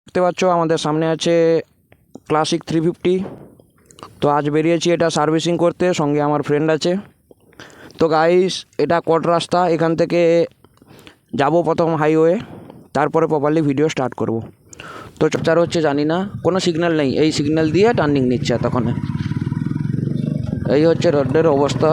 দেখতে পাচ্ছ আমাদের সামনে আছে ক্লাসিক 350। তো আজ বেরিয়েছি এটা সার্ভিসিং করতে, সঙ্গে আমার ফ্রেন্ড আছে। তো গাইস, এটা কট রাস্তা, এখান থেকে যাব প্রথম হাইওয়ে, তারপরে প্রপারলি ভিডিও স্টার্ট করব। তো চার হচ্ছে জানি না, কোনো সিগন্যাল নেই, এই সিগন্যাল দিয়ে টার্নিং নিচ্ছে এতক্ষণে। এই হচ্ছে রোডের অবস্থা।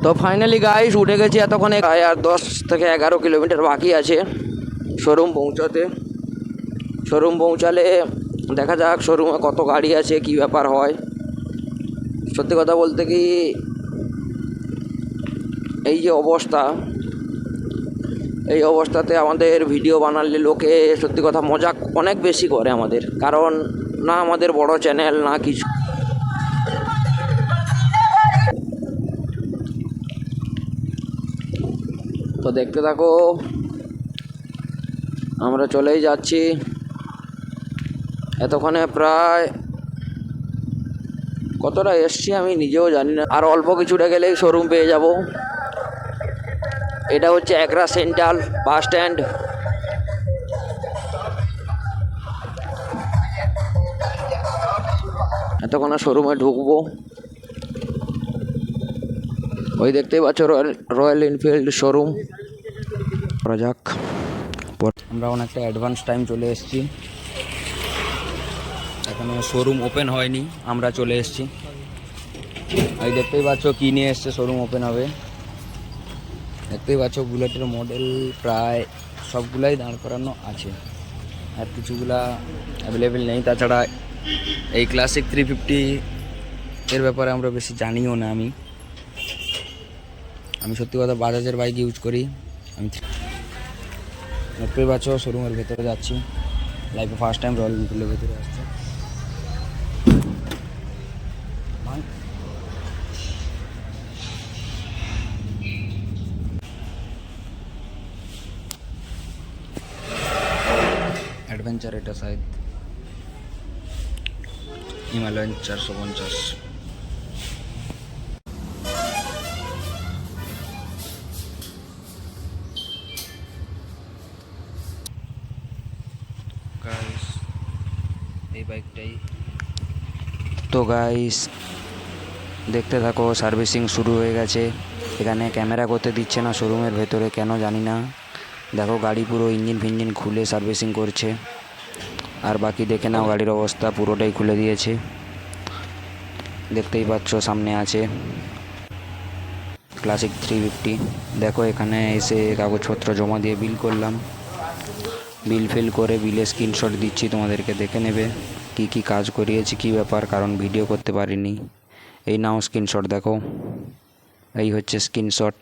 তো ফাইনালি গাইস উঠে গেছি এতক্ষণে, আর 10 থেকে 11 কিলোমিটার বাকি আছে শোরুম পৌঁছাতে। শোরুম পৌঁছালে দেখা যাক শোরুমে কত গাড়ি আছে, কি ব্যাপার হয়। সত্যি কথা বলতে কি, এই যে অবস্থা, এই অবস্থাতে আমাদের ভিডিও বানালে লোকে সত্যি কথা মজাক অনেক বেশি করে আমাদের, কারণ না আমাদের বড় চ্যানেল না কিছু। তো দেখতে থাকো, আমরা চলেই যাচ্ছি। এতক্ষণে প্রায় কতটা এসছি আমি নিজেও জানি না, আর অল্প কিছুটা গেলেই শোরুম পেয়ে যাব। এটা হচ্ছে একরা সেন্ট্রাল বাস স্ট্যান্ড। এতক্ষণে শোরুমে ঢুকবো। ওই দেখতেই পাচ্ছ রয়্যাল এনফিল্ড শোরুম। করা যাক। আমরা অনেকটা অ্যাডভান্স টাইম চলে এসেছি, এখনো শোরুম ওপেন হয়নি, আমরা চলে এসেছি। এই দেখতেই পাচ্ছ কী নিয়ে এসছে, শোরুম ওপেন হবে। দেখতেই পাচ্ছ বুলেটের মডেল প্রায় সবগুলাই দাঁড় করানো আছে, আর কিছুগুলা অ্যাভেলেবেল নেই। তাছাড়া এই ক্লাসিক 350 এর ব্যাপারে আমরা বেশি জানিও না। আমি সত্যি কথা বাজাজের বাইক ইউজ করি। আমি দেখতেই পাচ্ছ শোরুমের ভেতরে যাচ্ছি, লাইফে ফার্স্ট টাইম রয়্যাল এনফিল্ডের ভেতরে আসছে। অ্যাডভেঞ্চার এটা শায়দ হিমালয়ান 450। গাইস এই বাইকটাই তো। গাইস দেখতে থাকো, সার্ভিসিং শুরু হয়ে গেছে। এখানে ক্যামেরা করতে দিচ্ছে না শোরুমের ভেতরে, কেন জানি না। দেখো গাড়ি পুরো ইঞ্জিন ফিঞ্জিন খুলে সার্ভিসিং করছে। আর বাকি দেখে নাও, গাড়ির অবস্থা পুরোটাই খুলে দিয়েছে। দেখতেই পাচ্ছ সামনে আছে ক্লাসিক 350। দেখো এখানে এসে কাগজপত্র জমা দিয়ে বিল করলাম। বিল ফিল করে বিলে স্ক্রিনশট দিচ্ছি, তোমাদেরকে দেখে নেবে কি কি কাজ করিয়েছি, কি ব্যাপার, কারণ ভিডিও করতে পারিনি। এই নাও স্ক্রিনশট, দেখো এই হচ্ছে স্ক্রিনশট।